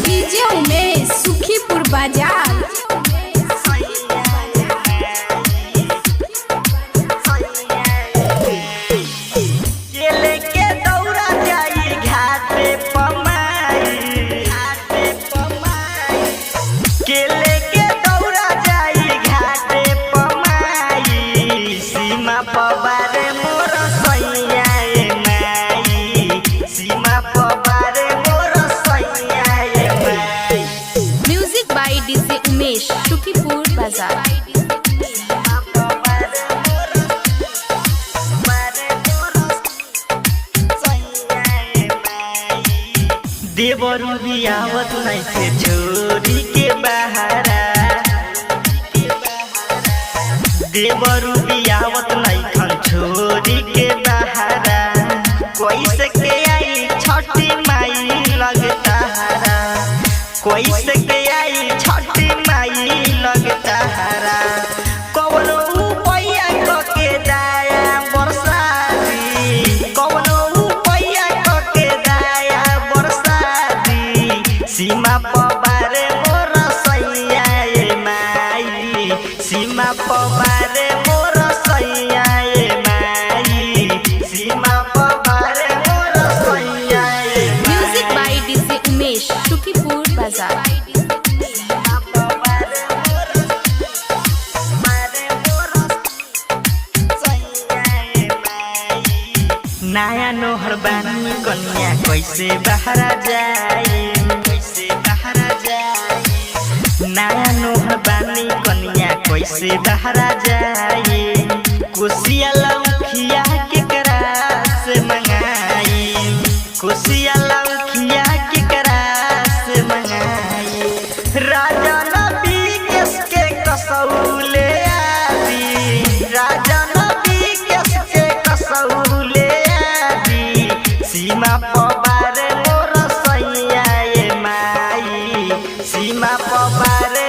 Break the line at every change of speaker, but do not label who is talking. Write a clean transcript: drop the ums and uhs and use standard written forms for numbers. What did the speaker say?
DJ Umesh Sukhipur बाजार। Music by DJ Umesh Sukhipur बाजार।
देवरू भी आवत नहीं से छोरी के बहारा, देवरू भी आवत नहीं खन छोरी के बहारा। कोई से के आई छठी माई लगता हरा, कोई से के आई छठी माई लगता हरा। कौनो पैया के दाया बरसाती, कौनो पैया के दाया बरसाती। सीमा पवारे मोर सैया माई, सीमा पवारे मोर सैया माई, सीमा पवारे मोर सैया।
Music by DJ Umesh Sukhipur बाजार।
नया नोहर बानी कन्या कैसे बहरा जाए, कैसे बहरा जाए। नया नोहर बानी कन्या कैसे बहरा जाए। कोसिया लौखिया के करा से मंगाई, कोसिया लौखिया के करा से मंगाई। राजा नबी के कसौले आदि, राजा नबी के कसौले आदि। सीमा पवारे मोर सैया माई, सीमा पवारे